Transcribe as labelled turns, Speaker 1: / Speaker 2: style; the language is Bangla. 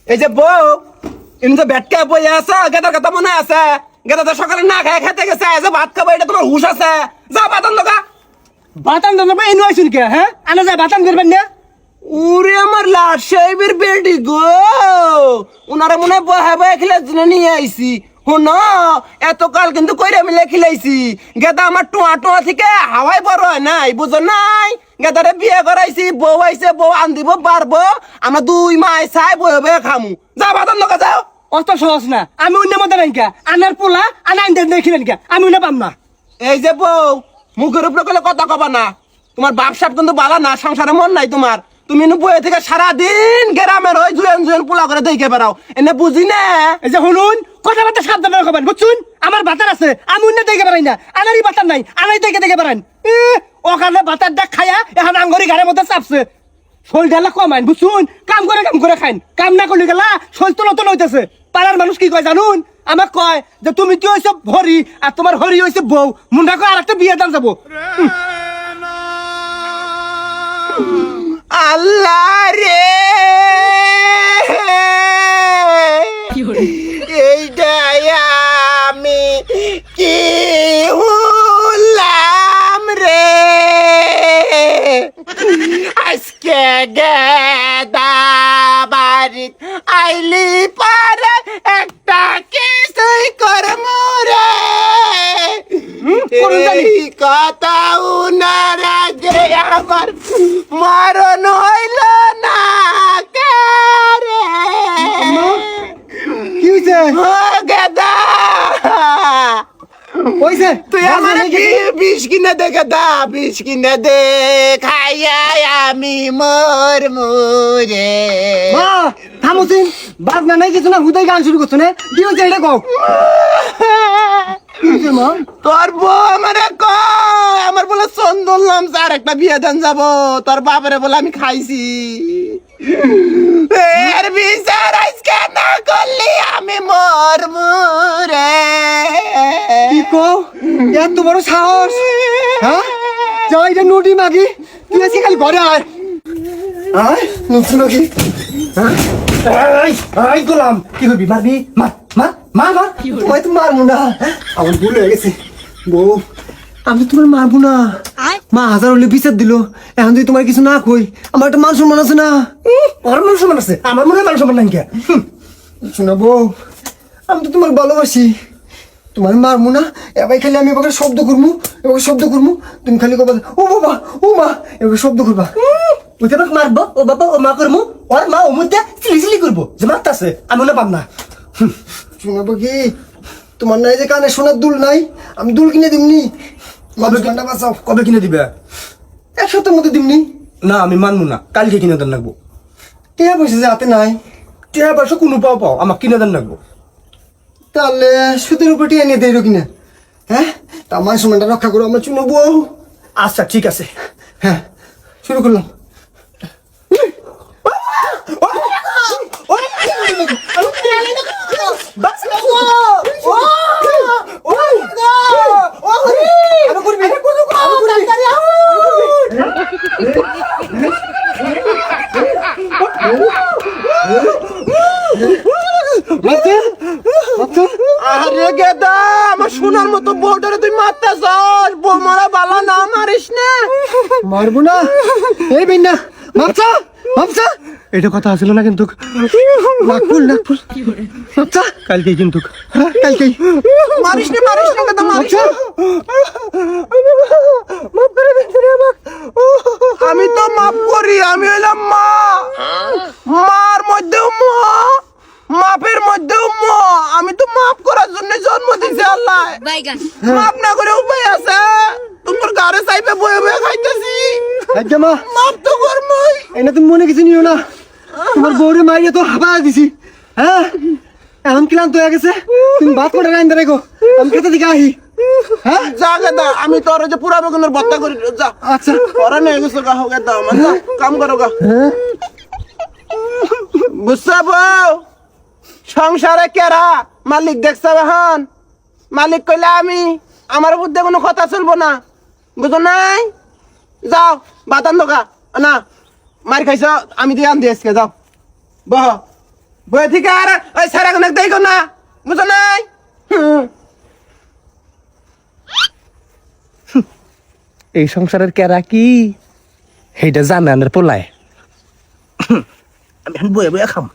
Speaker 1: এই যে বউ ইনি তো ব্যাটকা বই আছে গেদার কথা মনে আছে গেদা তো সকালে না খায় খেতে গেছে যে ভাত খাবো এটা তোমার হুশ আছে যা বাতান দোকা
Speaker 2: বাতান দেবো এই নয় শুনকে হ্যাঁ আনা যায় বাতান করবেন না
Speaker 1: উরে আমার লাট সাহেবের বেটি গো উনারা মনে হয় বহে বহে খেলার জন্য নিয়ে আইছি শোনো এতকাল কিন্তু কইরা মিলে খিলাইছি গেদা আমার টোয়া টোয়া থেকে হাওয়াই বড় হয় নাই বুঝো নাই গেদারে বিয়ে করাইছি বউ আইছে বউ আন দিব পারবো আমরা 2 মাস চাই বয়ে বয়ে খামু যা বাতান দোকা যাও
Speaker 2: অত সহজ না আমি অন্য মধ্যে নাই কা আনার পোলা আনা আনতে দেখিলেন কা আমি অন্য পাম না
Speaker 1: এই যে বউ মুখের উপরে কলে কথা কবা না তোমার বাপ সাপ কিন্তু বালা না সংসারে মন নাই তোমার তুমি বয়ে থেকে সারাদিন গ্রামের ওই জুয়েন জুয়েন পোলা করে দেখে বেড়াও এনে বুঝি না
Speaker 2: এই যে শুনুন কথাবার্তা সাবধানে রাখবেন বুঝছুন আমার বাতার আছে আমি অন্য দেখে বেড়াই না আনারই বাতার নাই আনাই দেখে বেড়ান ওখানে বাতার ডাক খায়া এখন আঙ্গরি ঘরের মধ্যে চাপছে শোল ডালা কমাইন বুঝছুন কাম করে খাইন কাম না করলে গেলা শোল তো নতুন হইতেছে পাড়ার মানুষ কি কয় জানুন আমাক কয় যে তুমি কি হইছে হরি আর তোমার হরি হইছে বউ মুন্ডা কয় আরেকটা বিয়ে দান যাবো
Speaker 1: আল্লাহ রে এইটাই আমি কি হলাম রে আজকে গেদা বাড়িত আইলি পারে একটা কিছুই করমু রে এই কথা উনার আগে আমার মরণ হইল না রে
Speaker 2: কি হইছে
Speaker 1: ও গেদা
Speaker 2: হইছে
Speaker 1: তুই আমার কি বিষ কিনে দে গেদা বিষ কিনে দে খাইয়া আমি মর মুরে
Speaker 2: মা থামুছিন বাদ না নাই কিছু না হুদাই গান শুরু করছো না কি হইছে এটা কও কি হইছে মা
Speaker 1: তোর বউ আমারে কয় আমার বলে চন্দন নাম স্যার একটা বিয়ে দেন যাব তোর বাবারে বলে আমি খাইছি এর বিচার আজকে না করলি আমি মর মুরে
Speaker 2: কি কও এত বড় সাহস হ্যাঁ যাই রে নুডি মাগি তুই আজকে খালি ঘরে আয় আয় নুডি মাগি আই গোলাম কি করবি মারবি মার মার মার মার তোমায় তো মারবো না আমার ভুল হয়ে গেছে বউ আমি তোমার মারবো না মা হাজার হলে বিচার দিল এখন যদি তোমার কিছু না কই আমার একটা মান সম্মান আছে না ওর মান সম্মান আছে আমার মনে হয় মান সম্মান নাই কে শোনা বউ আমি তো তোমার ভালোবাসি তোমার মারবো না এবার খালি আমি এবার শব্দ করবো এবার শব্দ করবো তুমি খালি কবা ও বাবা ও মা এবার শব্দ করবা ওইটা মারবো ও বাবা ও মা করবো ওর মা ও মধ্যে সিলি করবো যে মারতাছে আমি ওনা পাম না শোনাবো কি তোমার নাই যে কানে সোনার দুল নাই আমি দুল কিনে দিমনি
Speaker 3: কবে কিনে দিবে
Speaker 2: 1 সপ্তাহের মধ্যে দিমনি
Speaker 3: না আমি মানবো না কালকে কিনে দেন লাগবো
Speaker 2: টেয়া পয়সা যে হাতে নাই
Speaker 3: টিয়া পয়সা কোনো পাও আমার কিনে দেন লাগবো
Speaker 2: তাহলে সুদের উপর টিয়া নিয়ে দেয় কিনা হ্যাঁ তা আমার সময়টা রক্ষা করো আমার চুনো বউ
Speaker 3: আচ্ছা ঠিক আছে
Speaker 2: হ্যাঁ শুরু করলাম
Speaker 1: আরে গেদা আমার সোনার মতো বউটারে তুই মারতে যাস বউ মারা বালা না মারিস না
Speaker 2: মারবো না এই বিন্না মাপসা মাপসা এটা কথা আসলো না কিন্তু নাকফুল মাপসা
Speaker 3: কালকে কিন্তু
Speaker 2: হ্যাঁ কালকেই
Speaker 1: মারিস না গেদা মারিস না।
Speaker 2: মাপ করে দিন আমাকে
Speaker 1: আমি তো মাফ করি আমি হইলাম মা মার মধ্যেও মা মাপের মধ্যেও মা আমি তো মাফ করার জন্য জন্ম দিছি আল্লাহ মাফ না করে উপায় আছে তোমার ঘরে চাইবে বয়ে বয়ে খাইতেছি
Speaker 2: একদম
Speaker 1: মাফ তো করমই
Speaker 2: এনে তুমি মনে কিছু নিও না তোমার বউরে মাইরে তো হাবা দিছি হ্যাঁ এখন ক্লান্ত হয়ে গেছে তুমি ভাত করে রাইন দেখো আমি খেতে দিকে আহি হ্যাঁ
Speaker 1: যা গেদা আমি তোর যে পুরা বেগুনের ভর্তা করি যা
Speaker 2: আচ্ছা
Speaker 1: ওরা নিয়ে গেছো গা হোক গেদা আমার যা, কাম করো গা
Speaker 2: হ্যাঁ
Speaker 1: বুঝছো বউ সংসারে কেরা মালিক দেখছে এখন মালিক কইলে আমি আমার বুদ্ধে কোনো কথা চলবো না বুঝো নাই যাও বাতান দোকা না মার খাইছ আমি দিয়ে আন দিয়ে যাও বহ বই থেকে আর ওই সারা কোন দেখো না বুঝো নাই
Speaker 4: এই সংসারের কেরা কি সেইটা জানানের পোলায় আমি এখন বয়ে বয়ে খাম